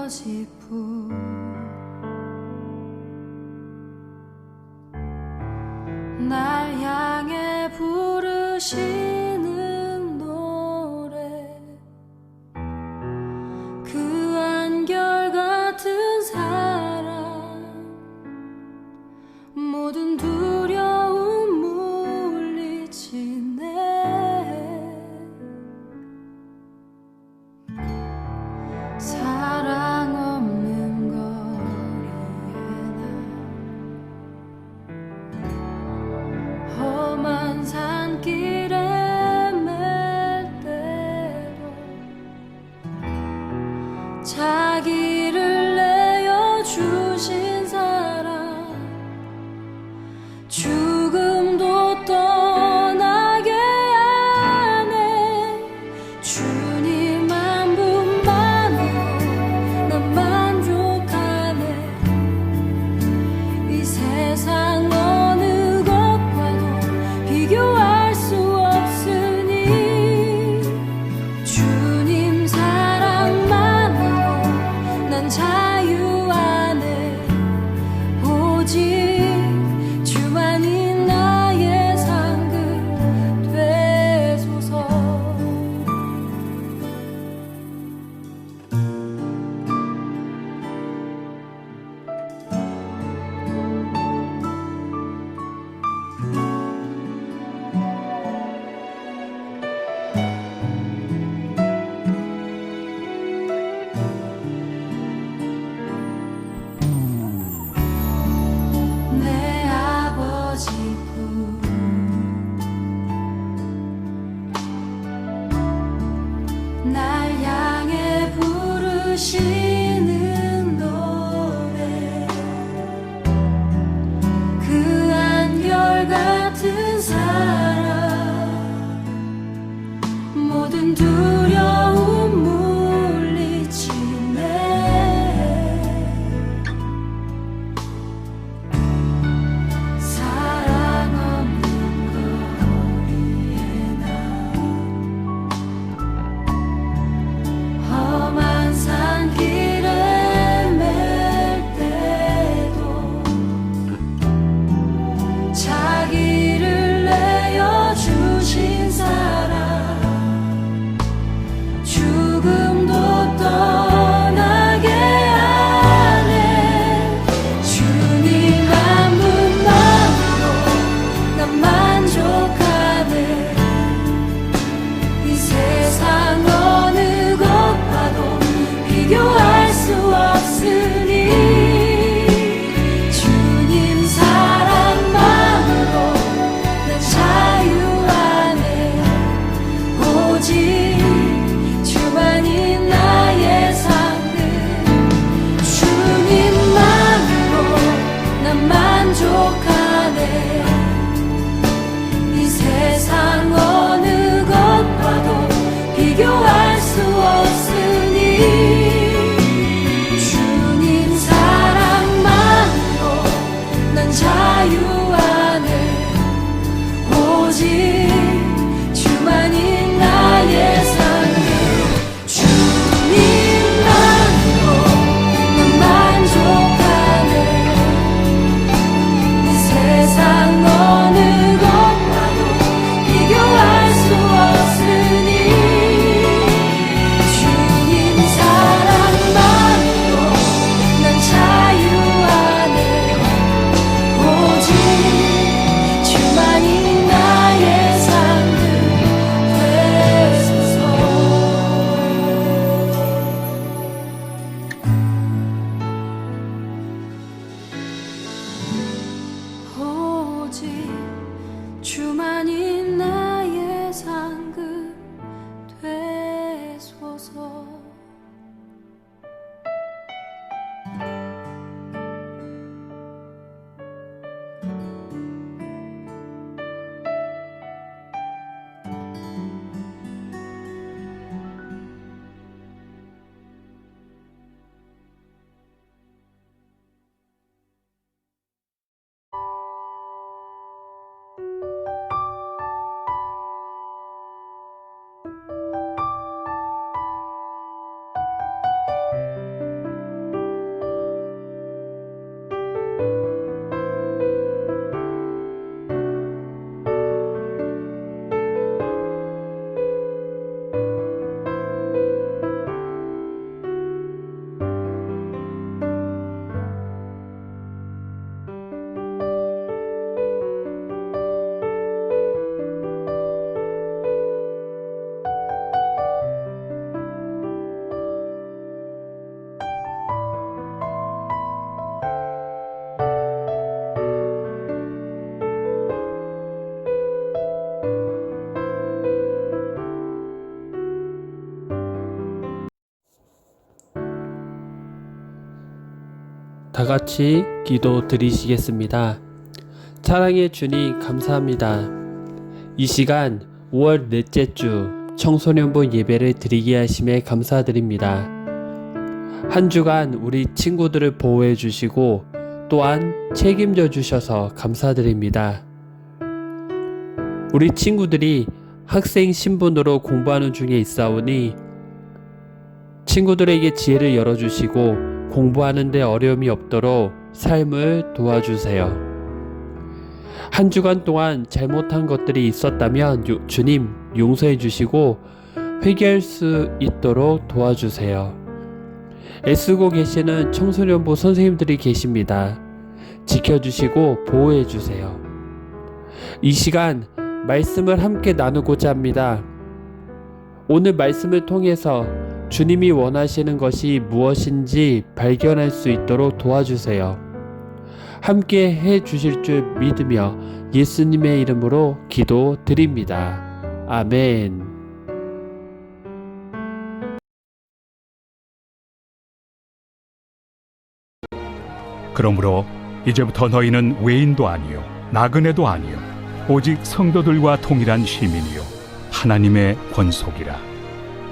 아버지 품 날 향해 부르시는 노래 그 한결같은 사랑 모든 두려움 물리치네 사랑 없는 거리에 나 험한 산길에 맬 때도 자기를 내어 주신 사랑 죽음도 떠나게 하네 주님 한 분만으로 난 만족하네 이 세상 어느 것과도 비교할 수 없으니 주님 사랑만으로 난 자유 안에 오직 주만이 나의 상급 되소서 내 아버지 품 날 향해 부르시는 노래 그 한결같은 사랑 모든 두려움 물리치네 사랑 없는 거리에 나 험한 산길 다 같이 기도 드리시겠습니다. 사랑의 주님 감사합니다. 이 시간 5월 넷째 주 청소년부 예배를 드리게 하심에 감사드립니다. 한 주간 우리 친구들을 보호해 주시고 또한 책임져 주셔서 감사드립니다. 우리 친구들이 학생 신분으로 공부하는 중에 있사오니 친구들에게 지혜를 열어주시고 공부하는 데 어려움이 없도록 삶을 도와주세요. 한 주간 동안 잘못한 것들이 있었다면 주님 용서해 주시고 회개할 수 있도록 도와주세요. 애쓰고 계시는 청소년부 선생님들이 계십니다. 지켜주시고 보호해 주세요. 이 시간 말씀을 함께 나누고자 합니다. 오늘 말씀을 통해서 주님이 원하시는 것이 무엇인지 발견할 수 있도록 도와주세요. 함께 해 주실 줄 믿으며 예수님의 이름으로 기도드립니다. 아멘. 그러므로 이제부터 너희는 외인도 아니요 나그네도 아니요 오직 성도들과 동일한 시민이요 하나님의 권속이라.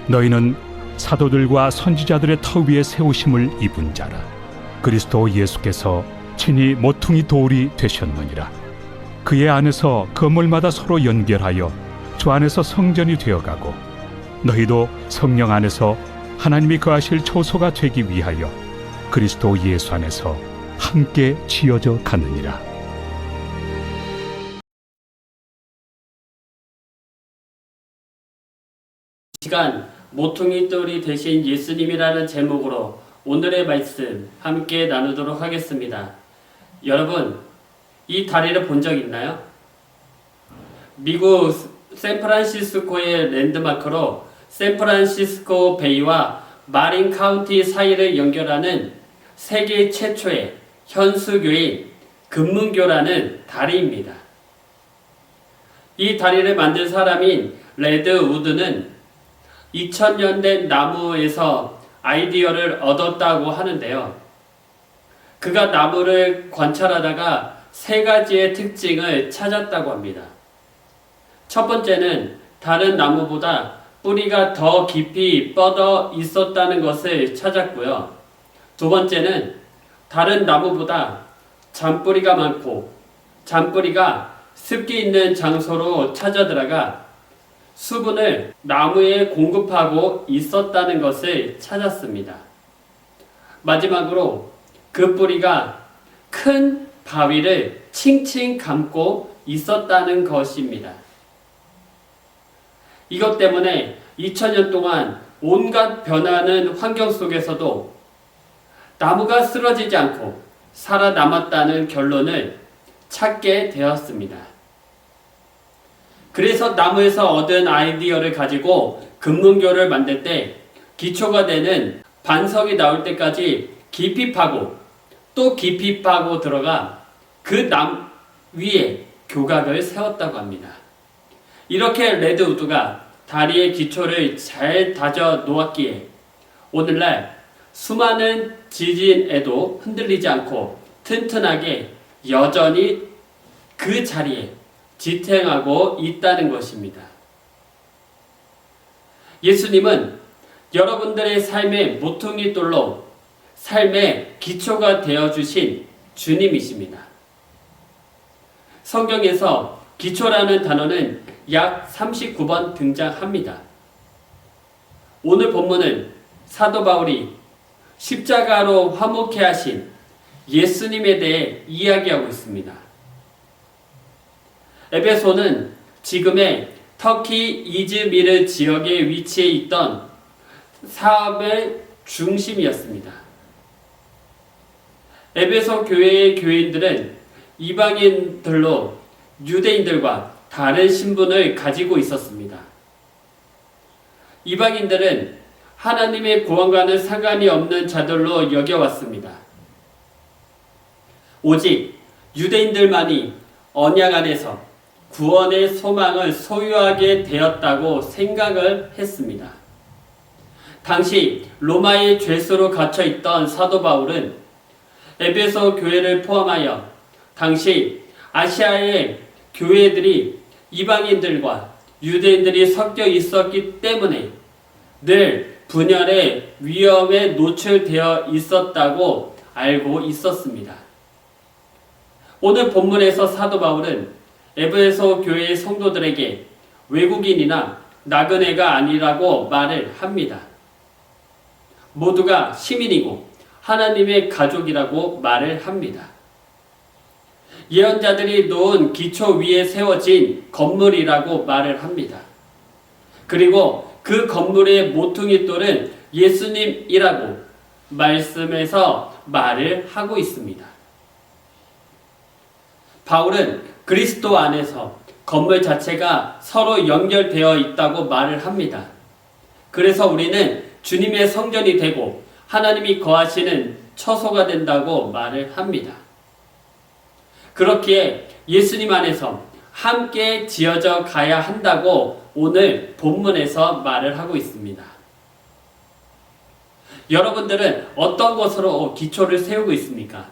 너희는 사도들과 선지자들의 터 위에 세우심을 입은 자라. 그리스도 예수께서 친히 모퉁이 돌이 되셨느니라. 그의 안에서 건물마다 서로 연결하여 주 안에서 성전이 되어가고 너희도 성령 안에서 하나님이 거하실 초소가 되기 위하여 그리스도 예수 안에서 함께 지어져 가느니라. 시간 모퉁이 돌이 되신 예수님이라는 제목으로 오늘의 말씀 함께 나누도록 하겠습니다. 여러분, 이 다리를 본 적 있나요? 미국 샌프란시스코의 랜드마크로 샌프란시스코 베이와 마린 카운티 사이를 연결하는 세계 최초의 현수교인 금문교라는 다리입니다. 이 다리를 만든 사람인 레드 우드는 2000년 된 나무에서 아이디어를 얻었다고 하는데요. 그가 나무를 관찰하다가 세 가지의 특징을 찾았다고 합니다. 첫 번째는 다른 나무보다 뿌리가 더 깊이 뻗어 있었다는 것을 찾았고요. 두 번째는 다른 나무보다 잔뿌리가 많고 잔뿌리가 습기 있는 장소로 찾아들어가 수분을 나무에 공급하고 있었다는 것을 찾았습니다. 마지막으로 그 뿌리가 큰 바위를 칭칭 감고 있었다는 것입니다. 이것 때문에 2000년 동안 온갖 변하는 환경 속에서도 나무가 쓰러지지 않고 살아남았다는 결론을 찾게 되었습니다. 그래서 나무에서 얻은 아이디어를 가지고 금문교를 만들 때 기초가 되는 반석이 나올 때까지 깊이 파고 또 깊이 파고 들어가 그 나무 위에 교각을 세웠다고 합니다. 이렇게 레드 우드가 다리의 기초를 잘 다져 놓았기에 오늘날 수많은 지진에도 흔들리지 않고 튼튼하게 여전히 그 자리에 지탱하고 있다는 것입니다. 예수님은 여러분들의 삶의 모퉁이 돌로 삶의 기초가 되어주신 주님이십니다. 성경에서 기초라는 단어는 약 39번 등장합니다. 오늘 본문은 사도 바울이 십자가로 화목해 하신 예수님에 대해 이야기하고 있습니다. 에베소는 지금의 터키 이즈미르 지역에 위치해 있던 사업의 중심이었습니다. 에베소 교회의 교인들은 이방인들로 유대인들과 다른 신분을 가지고 있었습니다. 이방인들은 하나님의 구원과는 상관이 없는 자들로 여겨왔습니다. 오직 유대인들만이 언약 안에서 구원의 소망을 소유하게 되었다고 생각을 했습니다. 당시 로마의 죄수로 갇혀있던 사도 바울은 에베소 교회를 포함하여 당시 아시아의 교회들이 이방인들과 유대인들이 섞여 있었기 때문에 늘 분열의 위험에 노출되어 있었다고 알고 있었습니다. 오늘 본문에서 사도 바울은 에베소 교회의 성도들에게 외국인이나 나그네가 아니라고 말을 합니다. 모두가 시민이고 하나님의 가족이라고 말을 합니다. 예언자들이 놓은 기초 위에 세워진 건물이라고 말을 합니다. 그리고 그 건물의 모퉁이 돌은 예수님이라고 말씀에서 말을 하고 있습니다. 바울은 그리스도 안에서 건물 자체가 서로 연결되어 있다고 말을 합니다. 그래서 우리는 주님의 성전이 되고 하나님이 거하시는 처소가 된다고 말을 합니다. 그렇기에 예수님 안에서 함께 지어져 가야 한다고 오늘 본문에서 말을 하고 있습니다. 여러분들은 어떤 것으로 기초를 세우고 있습니까?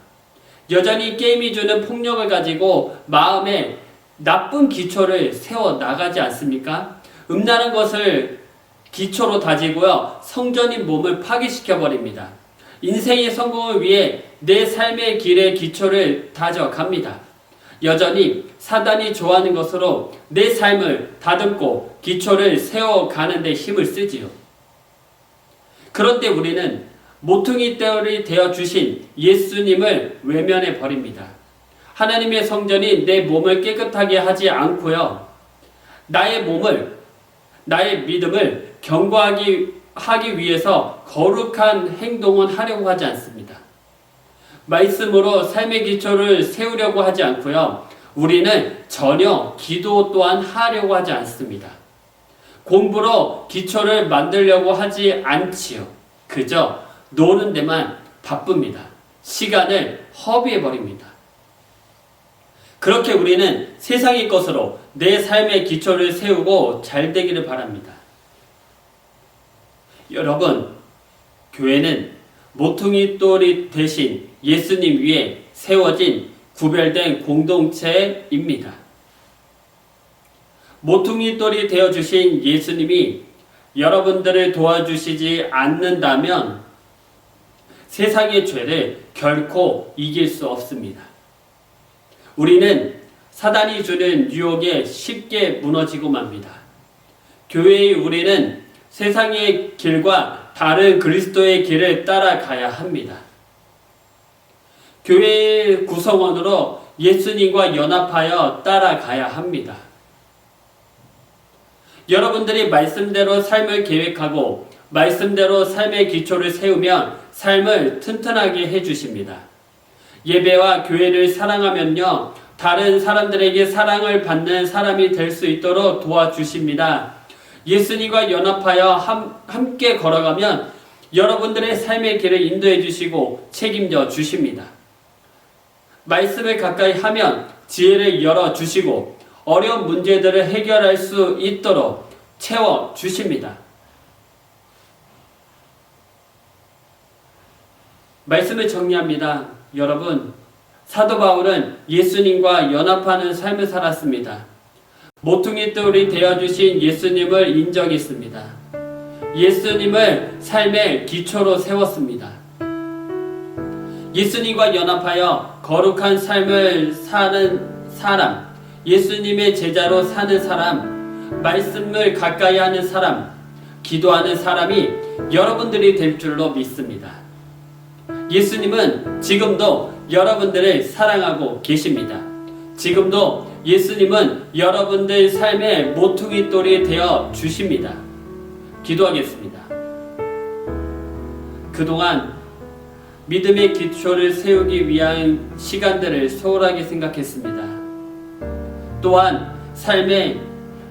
여전히 게임이 주는 폭력을 가지고 마음에 나쁜 기초를 세워 나가지 않습니까? 음란한 것을 기초로 다지고요, 성전인 몸을 파괴시켜 버립니다. 인생의 성공을 위해 내 삶의 길의 기초를 다져갑니다. 여전히 사단이 좋아하는 것으로 내 삶을 다듬고 기초를 세워가는 데 힘을 쓰지요. 그런데 우리는 모퉁이 돌이 되어주신 예수님을 외면해 버립니다. 하나님의 성전이 내 몸을 깨끗하게 하지 않고요, 나의 몸을, 나의 믿음을 견고하게 위해서 거룩한 행동은 하려고 하지 않습니다. 말씀으로 삶의 기초를 세우려고 하지 않고요, 우리는 전혀 기도 또한 하려고 하지 않습니다. 공부로 기초를 만들려고 하지 않지요. 그저 노는 데만 바쁩니다. 시간을 허비해버립니다. 그렇게 우리는 세상의 것으로 내 삶의 기초를 세우고 잘 되기를 바랍니다. 여러분, 교회는 모퉁이 돌이 대신 예수님 위에 세워진 구별된 공동체입니다. 모퉁이 돌이 되어주신 예수님이 여러분들을 도와주시지 않는다면 세상의 죄를 결코 이길 수 없습니다. 우리는 사단이 주는 유혹에 쉽게 무너지고 맙니다. 교회의 우리는 세상의 길과 다른 그리스도의 길을 따라가야 합니다. 교회의 구성원으로 예수님과 연합하여 따라가야 합니다. 여러분들이 말씀대로 삶을 계획하고 말씀대로 삶의 기초를 세우면 삶을 튼튼하게 해주십니다. 예배와 교회를 사랑하면요, 다른 사람들에게 사랑을 받는 사람이 될 수 있도록 도와주십니다. 예수님과 연합하여 함께 걸어가면 여러분들의 삶의 길을 인도해 주시고 책임져 주십니다. 말씀을 가까이 하면 지혜를 열어 주시고 어려운 문제들을 해결할 수 있도록 채워 주십니다. 말씀을 정리합니다. 여러분, 사도 바울은 예수님과 연합하는 삶을 살았습니다. 모퉁이 돌이 되어주신 예수님을 인정했습니다. 예수님을 삶의 기초로 세웠습니다. 예수님과 연합하여 거룩한 삶을 사는 사람, 예수님의 제자로 사는 사람, 말씀을 가까이 하는 사람, 기도하는 사람이 여러분들이 될 줄로 믿습니다. 예수님은 지금도 여러분들을 사랑하고 계십니다. 지금도 예수님은 여러분들 삶의 모퉁이 돌이 되어 주십니다. 기도하겠습니다. 그동안 믿음의 기초를 세우기 위한 시간들을 소홀하게 생각했습니다. 또한 삶의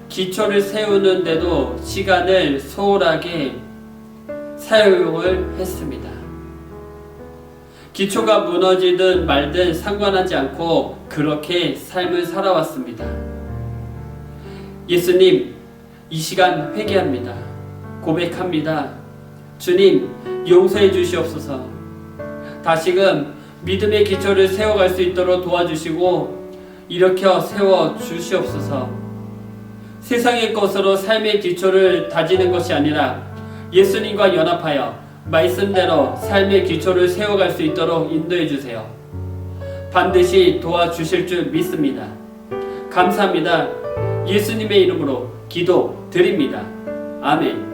기초를 세우는데도 시간을 소홀하게 사용을 했습니다. 기초가 무너지든 말든 상관하지 않고 그렇게 삶을 살아왔습니다. 예수님, 이 시간 회개합니다. 고백합니다. 주님, 용서해 주시옵소서. 다시금 믿음의 기초를 세워갈 수 있도록 도와주시고 일으켜 세워 주시옵소서. 세상의 것으로 삶의 기초를 다지는 것이 아니라 예수님과 연합하여 말씀대로 삶의 기초를 세워갈 수 있도록 인도해 주세요. 반드시 도와주실 줄 믿습니다. 감사합니다. 예수님의 이름으로 기도 드립니다. 아멘.